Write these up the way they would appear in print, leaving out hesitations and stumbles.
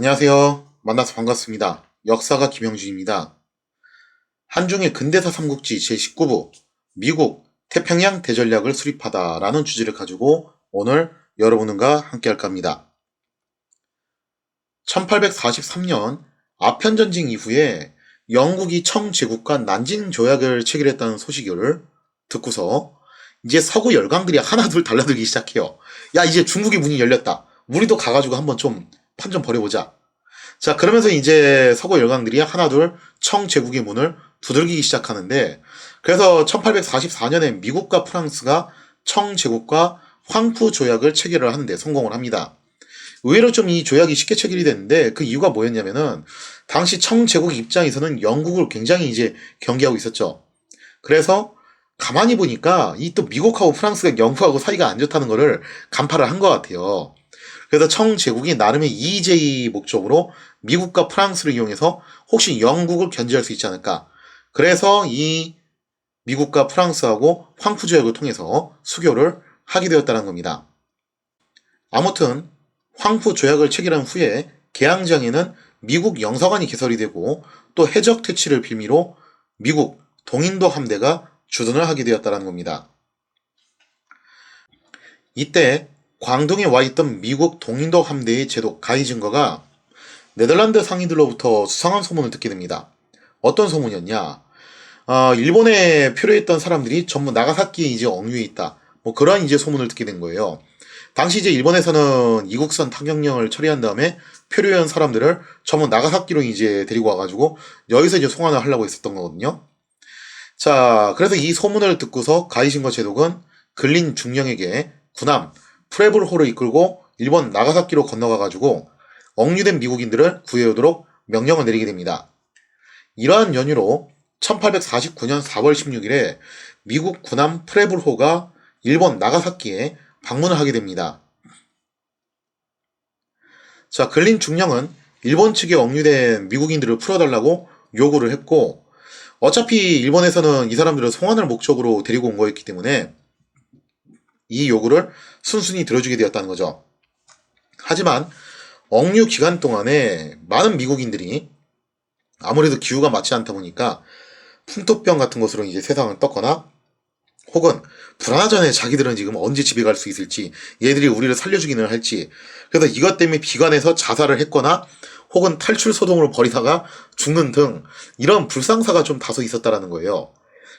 안녕하세요. 만나서 반갑습니다. 역사가 김영준입니다. 한중의 근대사 삼국지 제19부 미국 태평양 대전략을 수립하다 라는 주제를 가지고 오늘 여러분과 함께 할까 합니다. 1843년 아편전쟁 이후에 영국이 청제국과 난징 조약을 체결했다는 소식을 듣고서 이제 서구 열강들이 하나둘 달라들기 시작해요. 야, 이제 중국의 문이 열렸다. 우리도 가가지고 한번 좀 판 좀 벌여보자. 자, 그러면서 이제 서구 열강들이 하나둘 청제국의 문을 두들기기 시작하는데, 그래서 1844년에 미국과 프랑스가 청제국과 황푸 조약을 체결을 하는데 성공을 합니다. 의외로 좀 이 조약이 쉽게 체결이 됐는데 그 이유가 뭐였냐면은 당시 청제국 입장에서는 영국을 굉장히 이제 경계하고 있었죠. 그래서 가만히 보니까 이 또 미국하고 프랑스가 영국하고 사이가 안 좋다는 거를 간파를 한 것 같아요. 그래서 청제국이 나름의 이의제의 목적으로 미국과 프랑스를 이용해서 혹시 영국을 견제할 수 있지 않을까. 그래서 이 미국과 프랑스하고 황푸 조약을 통해서 수교를 하게 되었다는 겁니다. 아무튼 황푸 조약을 체결한 후에 개항장에는 미국 영사관이 개설이 되고 또 해적 퇴치를 빌미로 미국 동인도 함대가 주둔을 하게 되었다는 겁니다. 이때 광동에 와 있던 미국 동인도 함대의 제독 가이징거가 네덜란드 상인들로부터 수상한 소문을 듣게 됩니다. 어떤 소문이었냐? 일본에 표류했던 사람들이 전부 나가사키에 이제 억류해 있다. 뭐 그런 이제 소문을 듣게 된 거예요. 당시 이제 일본에서는 이국선 타격령을 처리한 다음에 표류한 사람들을 전부 나가사키로 이제 데리고 와가지고 여기서 이제 송환을 하려고 했었던 거거든요. 자, 그래서 이 소문을 듣고서 가이신거 제독은 근린 중령에게 군함 프레블호를 이끌고 일본 나가사키로 건너가가지고 억류된 미국인들을 구해오도록 명령을 내리게 됩니다. 이러한 연유로 1849년 4월 16일에 미국 군함 프레블호가 일본 나가사키에 방문을 하게 됩니다. 자, 근린 중령은 일본 측에 억류된 미국인들을 풀어달라고 요구를 했고, 어차피 일본에서는 이 사람들을 송환할 목적으로 데리고 온 거였기 때문에 이 요구를 순순히 들어주게 되었다는 거죠. 하지만 억류 기간 동안에 많은 미국인들이 아무래도 기후가 맞지 않다 보니까 풍토병 같은 것으로 이제 세상을 떴거나 혹은 불안하잖아요. 자기들은 지금 언제 집에 갈 수 있을지, 얘들이 우리를 살려주기는 할지. 그래서 이것 때문에 비관해서 자살을 했거나 혹은 탈출 소동을 벌이다가 죽는 등 이런 불상사가 좀 다소 있었다라는 거예요.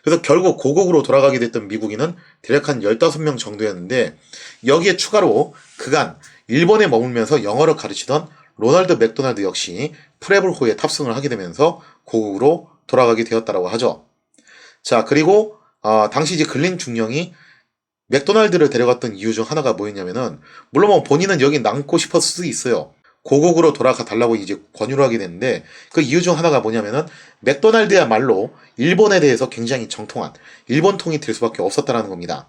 그래서 결국 고국으로 돌아가게 됐던 미국인은 대략 한 15명 정도였는데, 여기에 추가로 그간 일본에 머물면서 영어를 가르치던 로널드 맥도날드 역시 프레블호에 탑승을 하게 되면서 고국으로 돌아가게 되었다라고 하죠. 자, 그리고 당시 이제 근린 중령이 맥도날드를 데려갔던 이유 중 하나가 뭐였냐면은, 물론 뭐 본인은 여기 남고 싶었을 수도 있어요. 고국으로 돌아가 달라고 이제 권유를 하게 됐는데, 그 이유 중 하나가 뭐냐면은 맥도날드야말로 일본에 대해서 굉장히 정통한 일본통이 될 수밖에 없었다라는 겁니다.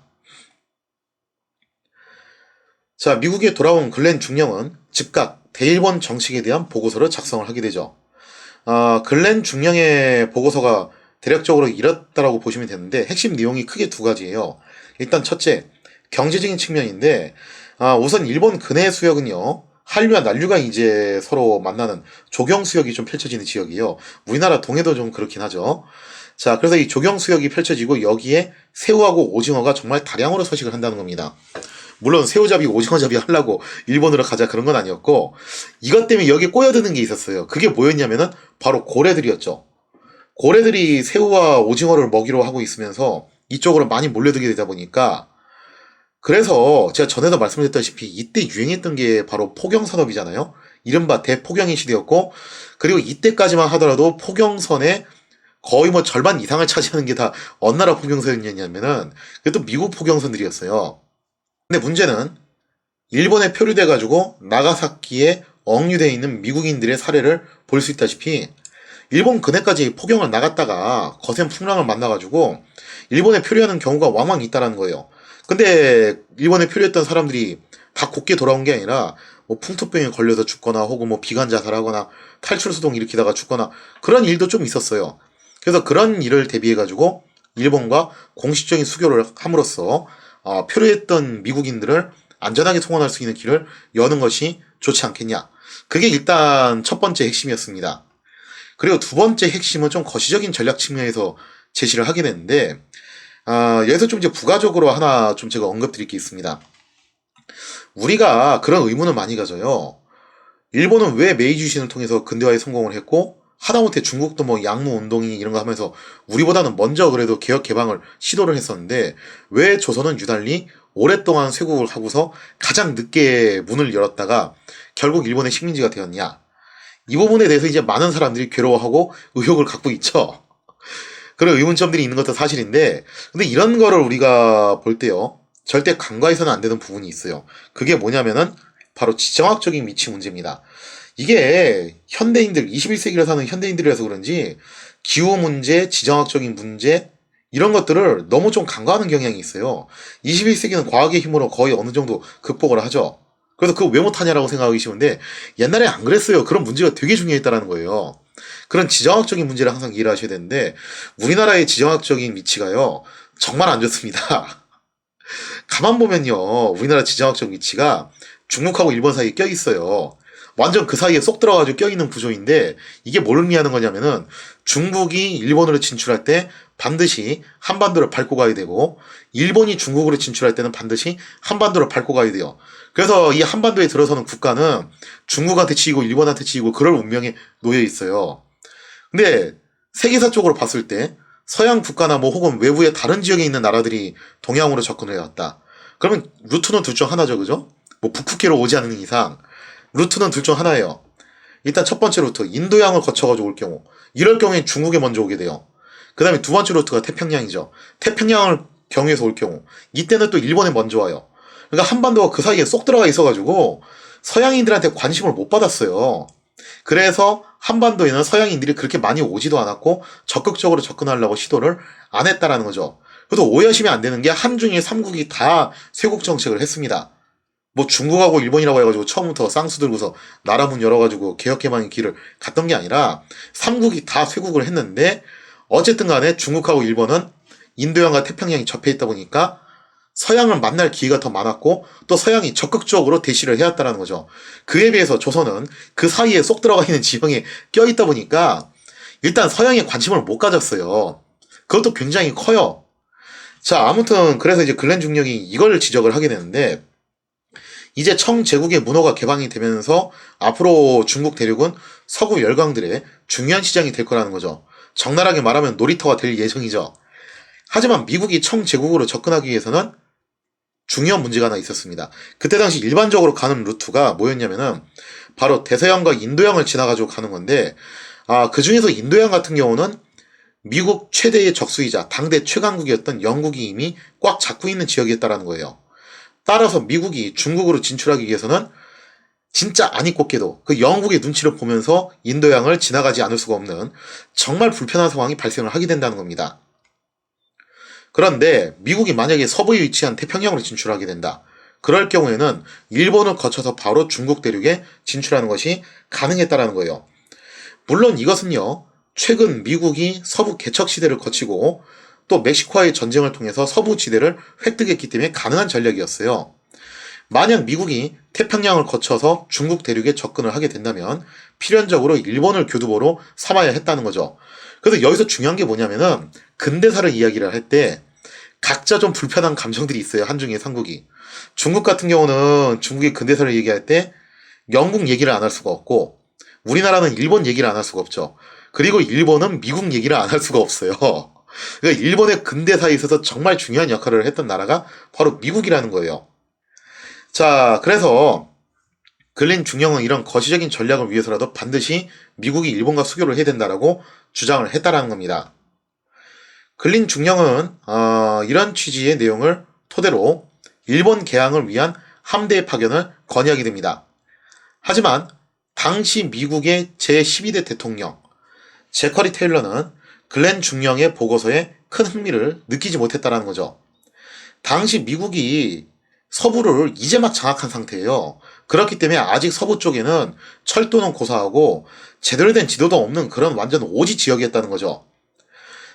자, 미국에 돌아온 글렌 중령은 즉각 대일본 정책에 대한 보고서를 작성을 하게 되죠. 글렌 중령의 보고서가 대략적으로 이렇다라고 보시면 되는데, 핵심 내용이 크게 두 가지예요. 일단 첫째, 경제적인 측면인데, 우선 일본 근해 수역은요, 한류와 난류가 이제 서로 만나는 조경 수역이 좀 펼쳐지는 지역이에요. 우리나라 동해도 좀 그렇긴 하죠. 자, 그래서 이 조경 수역이 펼쳐지고 여기에 새우하고 오징어가 정말 다량으로 서식을 한다는 겁니다. 물론 새우잡이, 오징어잡이 하려고 일본으로 가자 그런 건 아니었고, 이것 때문에 여기에 꼬여드는 게 있었어요. 그게 뭐였냐면은 바로 고래들이었죠. 고래들이 새우와 오징어를 먹이로 하고 있으면서 이쪽으로 많이 몰려들게 되다 보니까, 그래서 제가 전에도 말씀드렸다시피 이때 유행했던 게 바로 포경산업이잖아요. 이른바 대포경의 시대였고, 그리고 이때까지만 하더라도 포경선의 거의 뭐 절반 이상을 차지하는 게 다 어느 나라 포경선이었냐면은 그것도 미국 포경선들이었어요. 근데 문제는 일본에 표류돼가지고 나가사키에 억류되어 있는 미국인들의 사례를 볼 수 있다시피, 일본 근해까지 포경을 나갔다가 거센 풍랑을 만나가지고 일본에 표류하는 경우가 왕왕 있다라는 거예요. 근데 일본에 표류했던 사람들이 다 곱게 돌아온 게 아니라 뭐 풍토병에 걸려서 죽거나 혹은 뭐 비관 자살하거나 탈출소동 일으키다가 죽거나 그런 일도 좀 있었어요. 그래서 그런 일을 대비해가지고 일본과 공식적인 수교를 함으로써 표류했던 미국인들을 안전하게 송환할 수 있는 길을 여는 것이 좋지 않겠냐. 그게 일단 첫 번째 핵심이었습니다. 그리고 두 번째 핵심은 좀 거시적인 전략 측면에서 제시를 하게 되는데, 여기서 좀 이제 부가적으로 하나 좀 제가 언급드릴 게 있습니다. 우리가 그런 의문을 많이 가져요. 일본은 왜 메이지 유신을 통해서 근대화에 성공을 했고, 하다못해 중국도 뭐 양무 운동이 이런 거 하면서 우리보다는 먼저 그래도 개혁 개방을 시도를 했었는데, 왜 조선은 유달리 오랫동안 쇄국을 하고서 가장 늦게 문을 열었다가 결국 일본의 식민지가 되었냐. 이 부분에 대해서 이제 많은 사람들이 괴로워하고 의혹을 갖고 있죠. 그런 의문점들이 있는 것도 사실인데, 근데 이런 거를 우리가 볼 때요, 절대 간과해서는 안 되는 부분이 있어요. 그게 뭐냐면은 바로 지정학적인 위치 문제입니다. 이게 현대인들, 21세기를 사는 현대인들이라서 그런지 기후 문제, 지정학적인 문제 이런 것들을 너무 좀 간과하는 경향이 있어요. 21세기는 과학의 힘으로 거의 어느 정도 극복을 하죠. 그래서 그거 왜 못하냐라고 생각하기 쉬운데, 옛날에 안 그랬어요. 그런 문제가 되게 중요했다는 거예요. 그런 지정학적인 문제를 항상 이해를 하셔야 되는데, 우리나라의 지정학적인 위치가요, 정말 안 좋습니다. 가만 보면요, 우리나라 지정학적 위치가 중국하고 일본 사이에 껴 있어요. 완전 그 사이에 쏙 들어가지고 껴있는 구조인데, 이게 뭘 의미하는 거냐면은 중국이 일본으로 진출할 때 반드시 한반도를 밟고 가야 되고, 일본이 중국으로 진출할 때는 반드시 한반도를 밟고 가야 돼요. 그래서 이 한반도에 들어서는 국가는 중국한테 치이고 일본한테 치이고 그럴 운명에 놓여 있어요. 근데 세계사 쪽으로 봤을 때 서양 국가나 뭐 혹은 외부의 다른 지역에 있는 나라들이 동양으로 접근을 해왔다. 그러면 루트는 둘 중 하나죠, 그죠? 뭐 북극해로 오지 않는 이상 루트는 둘 중 하나예요. 일단 첫 번째 루트, 인도양을 거쳐가지고 올 경우. 이럴 경우엔 중국에 먼저 오게 돼요. 그 다음에 두 번째 루트가 태평양이죠. 태평양을 경유해서 올 경우. 이때는 또 일본에 먼저 와요. 그러니까 한반도가 그 사이에 쏙 들어가 있어가지고 서양인들한테 관심을 못 받았어요. 그래서 한반도에는 서양인들이 그렇게 많이 오지도 않았고 적극적으로 접근하려고 시도를 안 했다라는 거죠. 그래서 오해하시면 안 되는 게 한중일 3국이 다 쇄국 정책을 했습니다. 뭐 중국하고 일본이라고 해가지고 처음부터 쌍수 들고서 나라 문 열어가지고 개혁개방의 길을 갔던 게 아니라 3국이 다 쇄국을 했는데, 어쨌든 간에 중국하고 일본은 인도양과 태평양이 접해 있다 보니까 서양을 만날 기회가 더 많았고 또 서양이 적극적으로 대시를 해왔다는 거죠. 그에 비해서 조선은 그 사이에 쏙 들어가 있는 지형에 껴있다 보니까 일단 서양에 관심을 못 가졌어요. 그것도 굉장히 커요. 자, 아무튼 그래서 이제 글렌 중령이 이걸 지적을 하게 되는데, 이제 청제국의 문호가 개방이 되면서 앞으로 중국 대륙은 서구 열강들의 중요한 시장이 될 거라는 거죠. 적나라하게 말하면 놀이터가 될 예정이죠. 하지만 미국이 청제국으로 접근하기 위해서는 중요한 문제가 하나 있었습니다. 그때 당시 일반적으로 가는 루트가 뭐였냐면은 바로 대서양과 인도양을 지나가지고 가는 건데, 그 중에서 인도양 같은 경우는 미국 최대의 적수이자 당대 최강국이었던 영국이 이미 꽉 잡고 있는 지역이었다라는 거예요. 따라서 미국이 중국으로 진출하기 위해서는 진짜 아니 꼽게도 그 영국의 눈치를 보면서 인도양을 지나가지 않을 수가 없는 정말 불편한 상황이 발생을 하게 된다는 겁니다. 그런데 미국이 만약에 서부에 위치한 태평양으로 진출하게 된다. 그럴 경우에는 일본을 거쳐서 바로 중국 대륙에 진출하는 것이 가능했다라는 거예요. 물론 이것은요, 최근 미국이 서부 개척 시대를 거치고 또 멕시코와의 전쟁을 통해서 서부 지대를 획득했기 때문에 가능한 전략이었어요. 만약 미국이 태평양을 거쳐서 중국 대륙에 접근을 하게 된다면 필연적으로 일본을 교두보로 삼아야 했다는 거죠. 그래서 여기서 중요한 게 뭐냐면은 근대사를 이야기를 할 때 각자 좀 불편한 감정들이 있어요. 한중의 삼국이. 중국 같은 경우는 중국의 근대사를 얘기할 때 영국 얘기를 안 할 수가 없고, 우리나라는 일본 얘기를 안 할 수가 없죠. 그리고 일본은 미국 얘기를 안 할 수가 없어요. 그러니까 일본의 근대사에 있어서 정말 중요한 역할을 했던 나라가 바로 미국이라는 거예요. 자, 그래서 글린 중령은 이런 거시적인 전략을 위해서라도 반드시 미국이 일본과 수교를 해야 된다라고 주장을 했다라는 겁니다. 글린 중령은 이런 취지의 내용을 토대로 일본 개항을 위한 함대 파견을 건의하게 됩니다. 하지만 당시 미국의 제12대 대통령 제커리 테일러는 글렌 중령의 보고서에 큰 흥미를 느끼지 못했다는 거죠. 당시 미국이 서부를 이제 막 장악한 상태예요. 그렇기 때문에 아직 서부 쪽에는 철도는 고사하고 제대로 된 지도도 없는 그런 완전 오지 지역이었다는 거죠.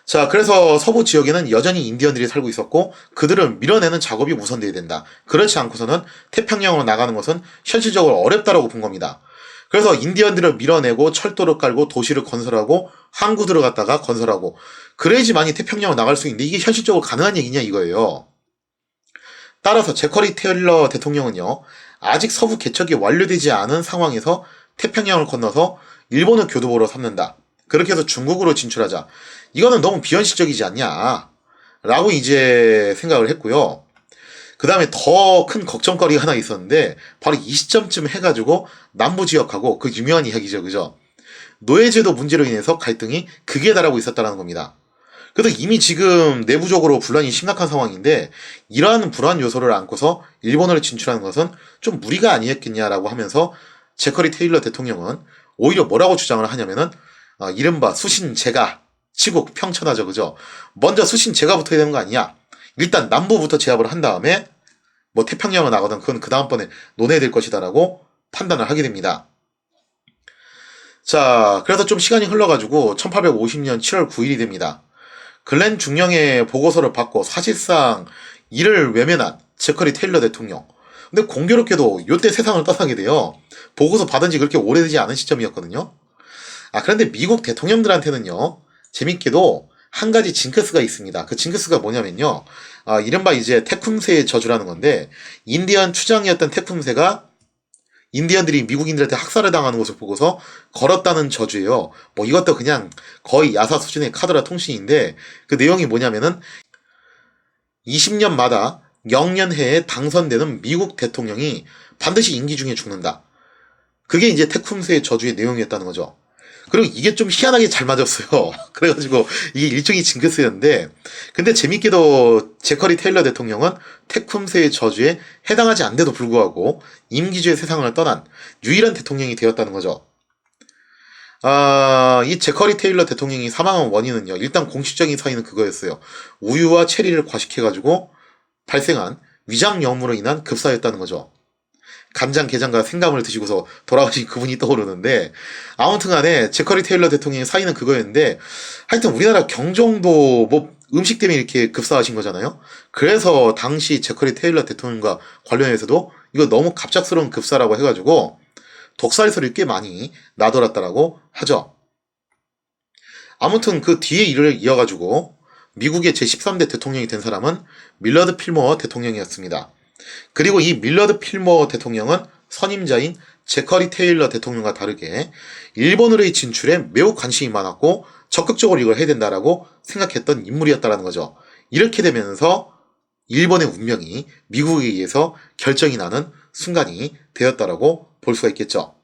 자, 그래서 서부 지역에는 여전히 인디언들이 살고 있었고 그들을 밀어내는 작업이 우선돼야 된다. 그렇지 않고서는 태평양으로 나가는 것은 현실적으로 어렵다라고 본 겁니다. 그래서 인디언들을 밀어내고 철도를 깔고 도시를 건설하고 항구들을 갖다가 건설하고 그래야지만이 태평양으로 나갈 수 있는데 이게 현실적으로 가능한 얘기냐 이거예요. 따라서 제커리 테일러 대통령은요. 아직 서부 개척이 완료되지 않은 상황에서 태평양을 건너서 일본을 교두보로 삼는다. 그렇게 해서 중국으로 진출하자. 이거는 너무 비현실적이지 않냐. 라고 이제 생각을 했고요. 그 다음에 더 큰 걱정거리가 하나 있었는데 바로 이 시점쯤 해가지고 남부 지역하고 그 유명한 이야기죠. 그죠? 노예제도 문제로 인해서 갈등이 극에 달하고 있었다는 겁니다. 그래도 이미 지금 내부적으로 분란이 심각한 상황인데 이러한 불안 요소를 안고서 일본으로 진출하는 것은 좀 무리가 아니었겠냐라고 하면서 제커리 테일러 대통령은 오히려 뭐라고 주장을 하냐면은 이른바 수신제가 치국 평천하죠. 그죠? 먼저 수신제가 붙어야 되는 거 아니냐. 일단 남부부터 제압을 한 다음에 뭐 태평양을 나가든 그건 그 다음번에 논의될 것이다라고 판단을 하게 됩니다. 자, 그래서 좀 시간이 흘러가지고 1850년 7월 9일이 됩니다. 글렌 중령의 보고서를 받고 사실상 이를 외면한 제커리 테일러 대통령. 근데 공교롭게도 이때 세상을 떠나게 돼요. 보고서 받은 지 그렇게 오래되지 않은 시점이었거든요. 그런데 미국 대통령들한테는요, 재밌게도 한 가지 징크스가 있습니다. 그 징크스가 뭐냐면요, 이른바 이제 태풍새의 저주라는 건데, 인디언 추장이었던 태풍새가 인디언들이 미국인들한테 학살을 당하는 것을 보고서 걸었다는 저주예요. 뭐 이것도 그냥 거의 야사 수준의 카더라 통신인데, 그 내용이 뭐냐면은 20년마다 영년해에 당선되는 미국 대통령이 반드시 임기 중에 죽는다. 그게 이제 태풍새의 저주의 내용이었다는 거죠. 그리고 이게 좀 희한하게 잘 맞았어요. 그래가지고 이게 일종의 징크스였는데, 근데 재밌게도 제커리 테일러 대통령은 태쿰새의 저주에 해당하지 않는데도 불구하고 임기주의 세상을 떠난 유일한 대통령이 되었다는 거죠. 이 제커리 테일러 대통령이 사망한 원인은요, 일단 공식적인 사인은 그거였어요. 우유와 체리를 과식해가지고 발생한 위장염으로 인한 급사였다는 거죠. 간장게장과 생강을 드시고서 돌아가신 그분이 떠오르는데, 아무튼 간에 제커리 테일러 대통령의 사인은 그거였는데, 하여튼 우리나라 경정도 뭐 음식 때문에 이렇게 급사하신 거잖아요. 그래서 당시 제커리 테일러 대통령과 관련해서도 이거 너무 갑작스러운 급사라고 해가지고 독살 소리 꽤 많이 나돌았다라고 하죠. 아무튼 그 뒤에 일을 이어가지고 미국의 제13대 대통령이 된 사람은 밀러드 필머 대통령이었습니다. 그리고 이 밀러드 필머 대통령은 선임자인 제커리 테일러 대통령과 다르게 일본으로의 진출에 매우 관심이 많았고 적극적으로 이걸 해야 된다라고 생각했던 인물이었다는 거죠. 이렇게 되면서 일본의 운명이 미국에 의해서 결정이 나는 순간이 되었다라고 볼 수가 있겠죠.